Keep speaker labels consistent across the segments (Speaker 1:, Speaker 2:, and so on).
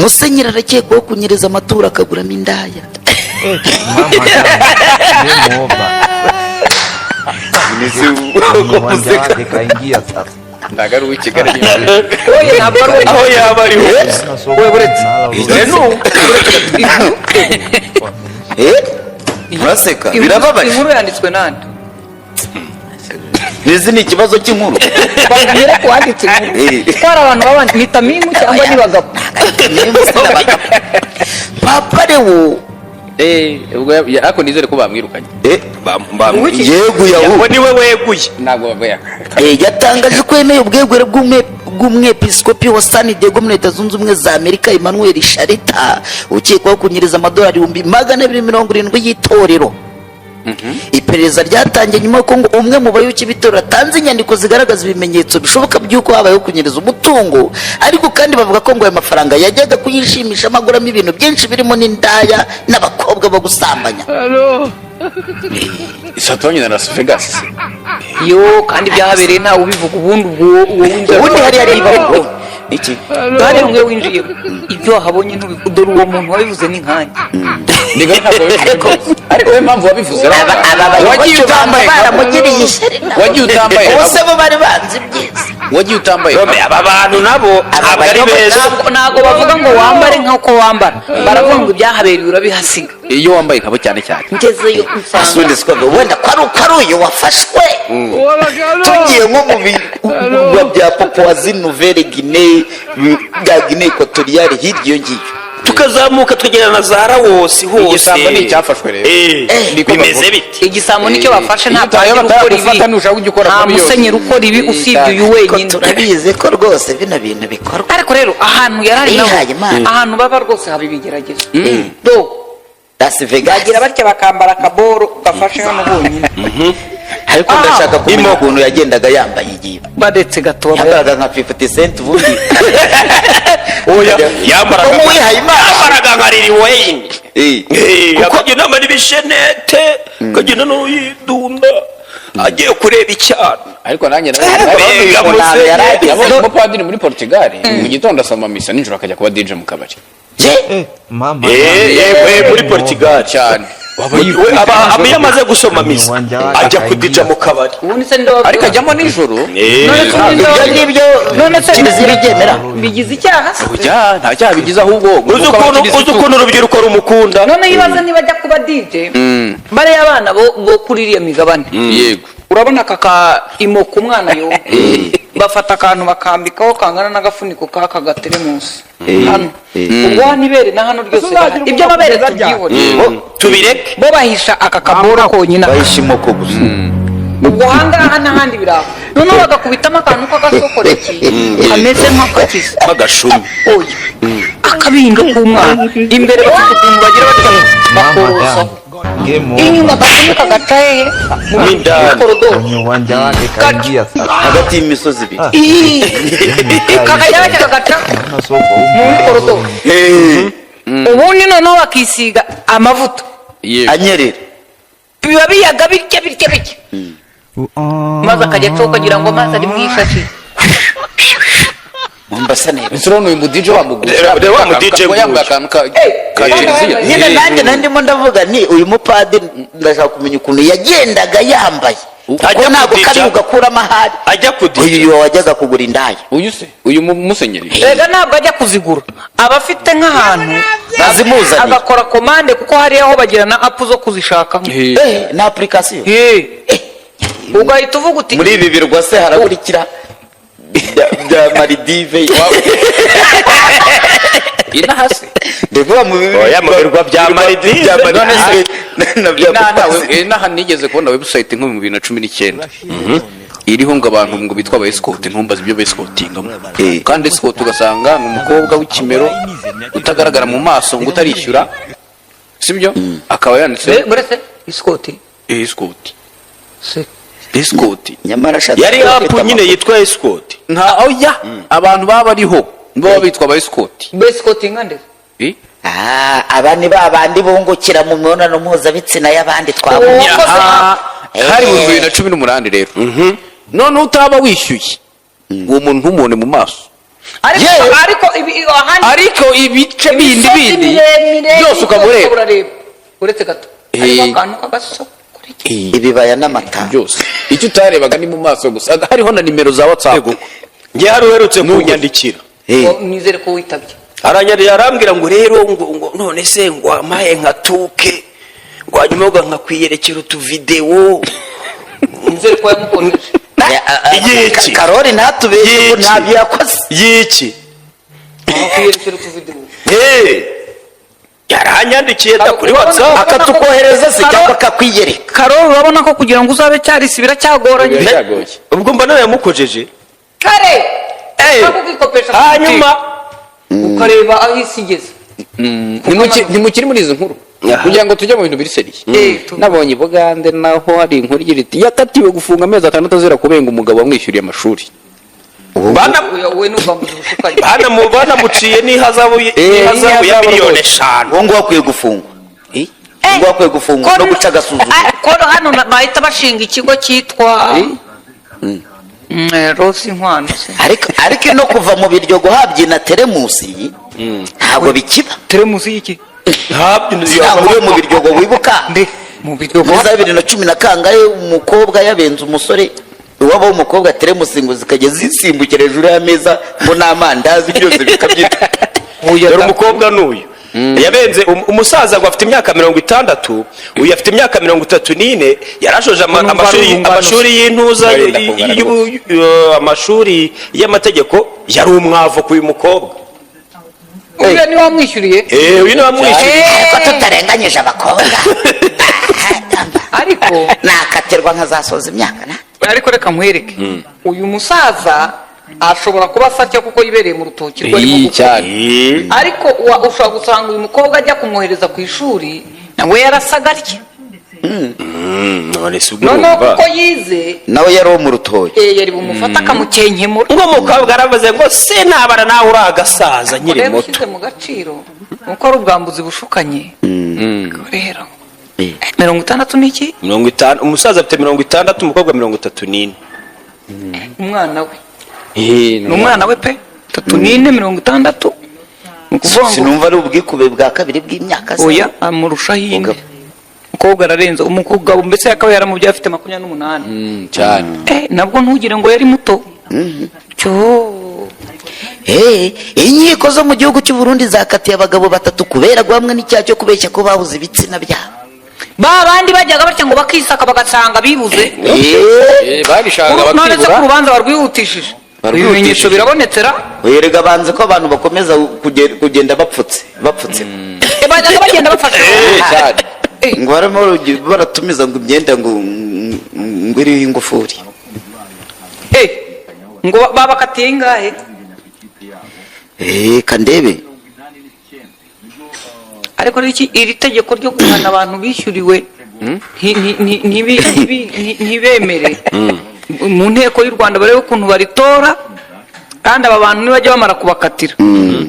Speaker 1: musenyeri arakekwaho kunyereza amaturo akaguramo indaya.
Speaker 2: Kaingia sasa
Speaker 3: ndagaru w'ikigali
Speaker 4: oye ntabwo
Speaker 3: aho yaba ari
Speaker 4: we buretse
Speaker 1: Muraseka birababaje.
Speaker 4: inkuru yanditswe nande
Speaker 1: Nizi ni ikibazo cy'inkuru.
Speaker 4: bagire kwanditse inkuru kwara abantu babandi ni tamimu cyangwa ni bagabo
Speaker 1: Papa Leo
Speaker 3: ubwo ako nizere ko bamwirukanye
Speaker 1: yeguye aho
Speaker 5: niwe weguye
Speaker 3: ntabwo bavuye
Speaker 1: yatangaje ko yemeye ubwegure bw'umwepiskopi wa San Diego muri Leta Zunze Ubumwe za Amerika Emmanuel Sharita ukekwaho kunyereza amadolari 270 y'itorero. Iperereza ryatangiye nyuma ko ngo umwe mu bayoboke b'itorero atanze inyandiko zigaragaza ibimenyetso bishoboka by'uko habayeho kunyereza umutungo, ariko kandi bavuga ko ngo ayo mafaranga yajyaga kuyishimisha amaguramo ibintu byinshi birimo n'indaya n'abakobwa bo gusambanya.
Speaker 3: isatonye na Las Vegas
Speaker 4: yo kandi byahabereye ntawe ubivuga ubundi
Speaker 1: hari ibaro iki
Speaker 4: kandi umwe winjiye ibyo wahabonye ntubikudora uwo muntu wabivuze ni nkanye
Speaker 3: ndiga ntabwo ariko we mpamvu wabivuze
Speaker 1: wagiye utambaye baramugiriye ishyari
Speaker 3: wagiye utambaye
Speaker 1: bose bo bari banzi byiza
Speaker 3: wagiye utambaye
Speaker 5: aba bantu nabo ntabwo ari beza
Speaker 4: ntabwo bavuga ngo wambare nk'uko wambara baravuga ngo ibyahabereye urabihasiga
Speaker 3: iyo wambaye kabo cyane cyane
Speaker 4: ngezeyo
Speaker 1: asundi siko wenda kwaruyo wafashwe tugiye nko mu bihugu bya Papouasie Nouvelle Guinée bya Guinée Equatoriale hirya ngiyo
Speaker 5: tukazamuka twegera na Zara wose
Speaker 3: igisambo ni icyafashwe rero
Speaker 5: bimeze bite
Speaker 4: igisambo nicyo bafashe ntabwo ari gukora ibi nta musenyeri ukora ibi usibye uyu wenyine
Speaker 1: turabizi ko rwose bino bintu bikorwa
Speaker 4: ariko rero ahantu yarari naho ahantu baba rwose haba ibigeragezo do
Speaker 1: Las Vegas
Speaker 4: bagira batya bakambara akaboro gafashe hano bonyine
Speaker 1: ariko ndashaka kumenya ukuntu yagendaga yambaye igihe
Speaker 4: badetse gatoya
Speaker 1: yambaraga nka 50 cent ubundi
Speaker 5: oya
Speaker 1: yambaraga
Speaker 5: nka Lil Wayne akagenda n'amara ibishenete akagenda no yidunda agiye kureba icyana
Speaker 3: ariko nanjye
Speaker 1: yarageze
Speaker 3: umupadiri muri Portugal mu gitondo asoma misa nijoro akajya kuba DJ mu kabari
Speaker 2: mama
Speaker 5: muri Portugal
Speaker 3: cyane
Speaker 5: aba yamaze gusoma misa ajya kudija mu kabari
Speaker 4: ubundi se ndo
Speaker 3: ariko ajyamo nijoro
Speaker 4: none se
Speaker 1: bibyemera
Speaker 4: bigize icyaha
Speaker 3: ujya nta cyaha bigize ahubwo
Speaker 5: uzi ukuntu urubyiruko rumukunda
Speaker 4: none yibaza niba ajya kuba DJ bariya abana bo kuri iriya migabane
Speaker 3: yego
Speaker 4: urabona imo ku mwana yo bafata akantu bakambikaho kangana n'agafuniko k'aka gateremusi hano ubwo hanibere na hano ryose ibyo mabere tubyihoreye
Speaker 5: tubireke
Speaker 4: bo bahisha aka kaboro konyine
Speaker 1: bahishimo ko gusa
Speaker 4: ubwo hangaha n'ahandi biraho noneho bagakubitamo akantu k'agasokoreki kameze nk'akakiza
Speaker 5: nk'agashumi
Speaker 4: oya akabinga k'umwana imbere bafite ukuntu bagira batya bakorosaho inyuma agafunika gataye mu korodoro
Speaker 2: uwanja wake kaingia sasa
Speaker 1: hagati y'imisozi ibiri
Speaker 4: kakajya bajya kagaca muri korodoro ubundi noneho bakisiga amavuta
Speaker 1: anyerera
Speaker 4: biba biyaga bitya maze akajya acoka kugira ngo amazi ari mu ishashi
Speaker 1: Mombasa neza
Speaker 3: insoro n'uyu mu DJ wamugusha
Speaker 5: wa mu DJ
Speaker 3: yambaye akantu ka kiriziya
Speaker 1: nyine nanjye ndimo ndavuga ni uyu mupadiri ndashaka kumenya ukuntu yagendaga yambaye
Speaker 5: ajya
Speaker 1: ntabwo kari ugakura amahari
Speaker 5: ajya kudija
Speaker 1: uyu wajyaga kugura indaya
Speaker 3: uyu se uyu musenyeri
Speaker 4: rega ntabwo ajya kuzigura aba afite nk'ahantu
Speaker 1: azimuzaniye
Speaker 4: agakora komande kuko hari aho bagira na apu zo kuzishakamo
Speaker 1: na application
Speaker 4: ugahita uvuga uti
Speaker 1: muri ibi birwa se harakurikira bya Maldive
Speaker 3: inahase
Speaker 1: ndavuga mu
Speaker 5: birwa bya Maldive
Speaker 3: inaha nigeze kubona website nko mu 2019 iriho ngo abantu ngo bitwa ba escort ntumbaza ibyo ba escortingamo kandi escort ugasanga ni umukobwa w'ikimero utagaragara mu maso ngo utarishyura sibyo akaba yanditse
Speaker 4: buretse iskoti
Speaker 3: escort
Speaker 1: nyamara
Speaker 5: yari apu nyine yitwa escort
Speaker 3: nta oya abantu baba bariho baba bitwa ba escort
Speaker 4: bescotinga nde
Speaker 1: abandi babandi bungukira mu mibonano mpuzabitsina y'abandi twabonye
Speaker 3: hari mu 2018 rero none utaba wishyuye uwo muntu ntumubone mu maso ariko ibice bindi byose ukamureba
Speaker 4: uretse gato harimo akantu k'agasoko
Speaker 1: ibibaya n'amata
Speaker 3: byose icyo utarebaga ni mu maso gusa hariho na nimero za WhatsApp.
Speaker 5: njye hari uherutse kunyandikira
Speaker 4: nizere ko witabye
Speaker 5: aranyari yarambwira ngo rero ngo none se ngo amaye nkatuke ngo hanyuma nkakwiyerekera utuvidewo
Speaker 4: nizere ko yamukoresha
Speaker 5: Yiki
Speaker 1: Karori natubeshye ngo ntabyo yakoze
Speaker 5: yiki
Speaker 4: akwiyerekera utuvidewo
Speaker 5: yaranyandikiye da kuri WhatsApp
Speaker 1: akatukohereza se cyangwa akakwiyereka.
Speaker 4: Karori urabona ko kugira ngo uzabe cyarisibira cyagoranye
Speaker 5: ubwo mba nawe yamukojeje
Speaker 4: kare
Speaker 5: hanyuma
Speaker 4: ukareba aho isi igeze.
Speaker 3: ntimukiri muri izi nkuru kugira ngo tujye mu bintu biri seriye. Nabonye i Bugande naho hari inkuru igira iti yakatiwe gufunga amezi 6 azira kubenga umugabo wamwishyuriye amashuri.
Speaker 5: banamuciye n'ihazabu ya miliyoni 5.
Speaker 1: uwo nguwo akwiye gufungwa. ngo akwiye gufungwa no guca agasuzuguro.
Speaker 4: Hano bahita bashinga ikigo cyitwa Rosi Nkwano.
Speaker 1: ariko no kuva mu biryo guhabyina teremusi ntabwo bikiba.
Speaker 4: Teremusi y'iki?
Speaker 1: ntabwo mu biryo ngo wibuka
Speaker 4: mu biryo
Speaker 1: muri 2010 kangahe umukobwa yabenze umusore iwabo w'umukobwa teremusi ngo zikajya zisimbukira hejuru y'ameza ngo n'amandazi byose bikabyita.
Speaker 5: dore umukobwa n'uyu yabenze umusaza ngo afite imyaka 60, uyu afite imyaka 34, yarashoje amashuri y'intuza amashuri y'amategeko, yari umwavo ku uyu mukobwa.
Speaker 4: uyu ni wamwishyuriye?
Speaker 5: uyu ni wamwishyuriye.
Speaker 1: ariko tutarenganyije abakobwa
Speaker 4: ariko
Speaker 1: nakaterwa nkazasoza imyaka na.
Speaker 4: ariko reka nkwereke uyu musaza ashobora kuba asatya kuko yibereye mu rutoki rwe
Speaker 3: cyane.
Speaker 4: ariko ushobora gusanga uyu mukobwa ajya kumwohereza ku ishuri nawe yarasaga atya. noneho kuko yize
Speaker 1: nawe yari uwo mu rutoki
Speaker 4: yari bumufata akamukenkemura.
Speaker 5: ngo umukobwa aravuze ngo sinabara nawe uri agasaza nkiri
Speaker 4: rero
Speaker 5: muto.
Speaker 4: ushyize mu gaciro nuko ari ubwambuzi bushukanye. rero 60 ni iki?
Speaker 5: 50. umusaza afite 60, umukobwa 34.
Speaker 4: umwana we ni umwana we pe 34 60.
Speaker 1: sinumva ari ubwikube bwa kabiri bw'imyaka se.
Speaker 4: oya amurushaho indi. umukobwa ararenze umukobwa mbese yakaba yaramubye afite 28
Speaker 3: cyane.
Speaker 4: nabwo ntugire ngo yari muto.
Speaker 1: inkiko zo mu gihugu cy'u Burundi zakatiye abagabo 3 kubera guhamwa n'icyaha cyo kubeshya ko babuze ibitsina byabo.
Speaker 4: bandi bajyaga batya ngo bakisaka bagasanga bibuze.
Speaker 3: babishaka
Speaker 4: none se ku
Speaker 3: bakibura.
Speaker 4: rubanza barwihutishije ibimenyetso birabonetse ra.
Speaker 1: werega banze ko abantu bakomeza kugenda bapfutse
Speaker 4: bajyaga bagenda bafashe
Speaker 3: cyane.
Speaker 1: ngo barimo baratumiza ngo imyenda ngo iriho ingufuri.
Speaker 4: ngo babakatiye ingahe?
Speaker 1: kandebe
Speaker 4: ariko iri tegeko ryo guhana abantu bishyuriwe ntibemere mu nteko y'u Rwanda barebe ukuntu baritora kandi aba bantu nibajya bamara kubakatira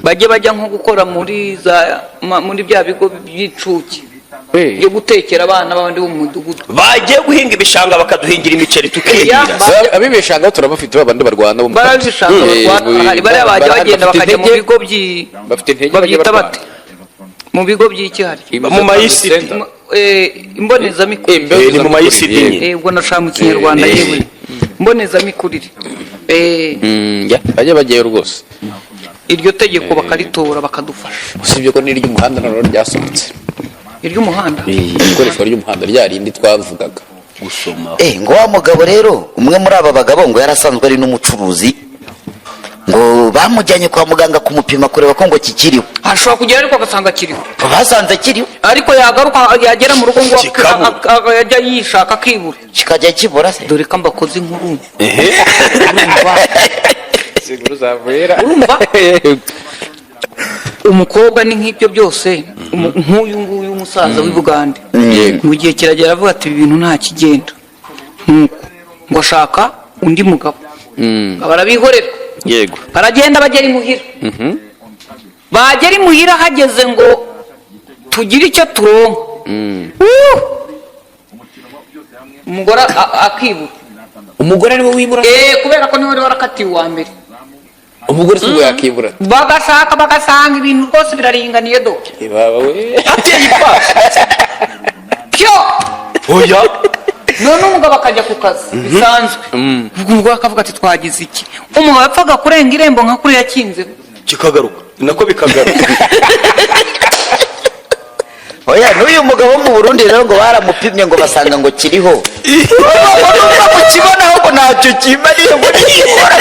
Speaker 4: bajye bajya nko gukora muri bya bigo by'incuke byo gutekera abana b'abandi bo mu mudugudu.
Speaker 5: bagiye guhinga ibishanga bakaduhingira imiceri tukirira.
Speaker 3: abibeshanga turabafite babandi barwana bo
Speaker 4: barabishanga barwana bariya bajya bagenda bakajya mu bigo
Speaker 3: bafite intege
Speaker 4: babyita bate mu bigo by'ikihari
Speaker 5: mu mayisiti
Speaker 4: imbonezamikurire.
Speaker 5: ni mu mayisiti
Speaker 4: ubwo nashaka mu kinyarwanda yewe mbonezamikurire.
Speaker 3: bajya bagiyeyo rwose.
Speaker 4: iryo tegeko bakaritora bakadufasha.
Speaker 3: usibye ko n'iry'umuhanda none ryasohotse.
Speaker 4: iry'umuhanda
Speaker 3: ikoreshwa ry'umuhanda ryarindi twavugaga
Speaker 5: gusoma.
Speaker 1: ngo wa mugabo rero umwe muri aba bagabo ngo yarasanzwe ari n'umucuruzi ngo bamujyanye kwa muganga kumupima kureba ko ngo kikiriho.
Speaker 4: ashobora kugera ariko agasanga kiriho.
Speaker 1: basanze kiriho
Speaker 4: ariko yagaruka yagera mu rugo ngo yajya yishaka akibura
Speaker 1: kikajya kibura se.
Speaker 4: dore ko mbakoze inkuru.
Speaker 3: urumva
Speaker 4: umukobwa ni nk'ibyo byose. nk'uyu nguyu umusaza w'i Bugande mu gihe kiragera avuga ati ibi bintu nta kigenda ngo ashaka undi mugabo barabihorera.
Speaker 5: yego
Speaker 4: baragenda bagera imuhira. bagera imuhira hageze ngo tugire icyo turonka. umugore akibura.
Speaker 3: umugore ariwe wibura
Speaker 4: kubera ko niwe wari warakatiwe uwa mbere.
Speaker 3: umugore si ubwo yakibura
Speaker 4: bagasanga ibintu rwose biraringaniye do
Speaker 3: baba we
Speaker 5: ateye ipasi
Speaker 4: pyo
Speaker 5: oya
Speaker 4: none umugabo akajya ku kazi bisanzwe umugore akavuga ati twagize iki umugabo yapfaga kurenga irembo nka kuri yakinze
Speaker 5: kikagaruka nako bikagaruka
Speaker 1: oya n'uyu mugabo wo mu Burundi rero ngo baramupimye ngo basanga ngo kiriho urumva kukibona ahubwo ntacyo kimariye ngo ntikikora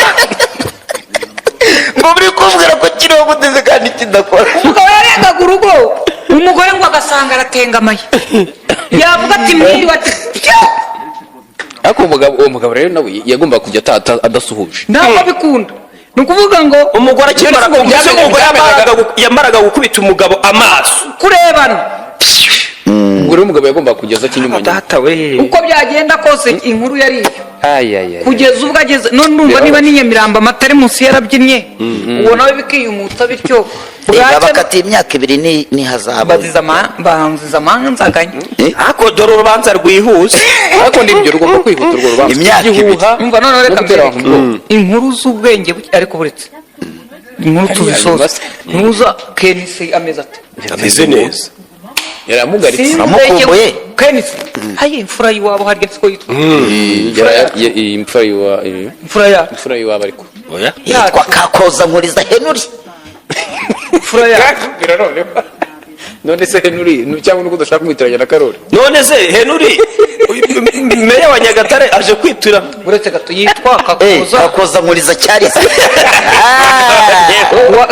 Speaker 1: ngo buri kumbwira ko kiriho guteze kandi kidakora
Speaker 4: umugabo yarengaga urugo umugore ngo agasanga aratengamaye yavuga ati mwiriwe ati pyo
Speaker 3: ariko uwo mugabo rero nawe yagombaga kujya adasuhuje
Speaker 4: ntabwo abikunda ni ukuvuga ngo
Speaker 5: umugore akimara yamaraga gukubita umugabo amaso
Speaker 4: kurebana
Speaker 3: umugore w'umugabo yagombaga kugeza kinyuma
Speaker 5: data we
Speaker 4: uko byagenda kose inkuru yari iyo
Speaker 3: ayayaya
Speaker 4: kugeza ubwo ageze none ndumva niba n'inyamirambo amatari munsi yarabyinnye uwo nawe bikiyumutsa bityo
Speaker 1: bakatiye imyaka 2 ni hazabu
Speaker 4: banziza amanzaganya
Speaker 5: ariko dore urubanza rwihuse
Speaker 3: ariko nibyo rugomba kwihuta urwo rubanza
Speaker 1: Imyaka ibiri.
Speaker 4: umva none reka inkuru z'ubwenge ariko buretse inkuru tuzisoza ntuza kenisi ameze ati
Speaker 5: ameze neza
Speaker 3: yaramugaritse
Speaker 1: amukumbuye
Speaker 4: kenisi haye imfura y'iwabo harya siko yitwa
Speaker 3: imfura y'iwabo ariko
Speaker 1: yitwa Kakoza Nkuriza Henry
Speaker 4: imfura ya
Speaker 3: none se Henry cyangwa nuko udashaka kumwitiranya na Karoli
Speaker 5: none se Henry meya wa Nyagatare aje kwitura
Speaker 4: uretse gato yitwa
Speaker 1: Kakoza Nkuriza Charles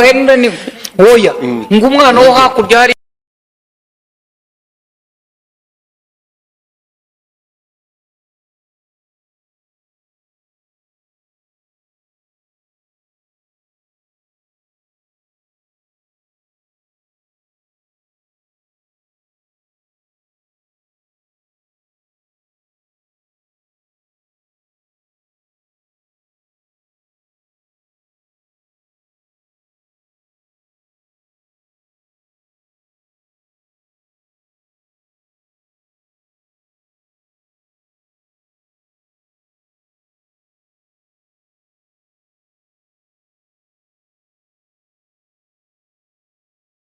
Speaker 4: Henry ni oya ngo umwana wo hakurya hari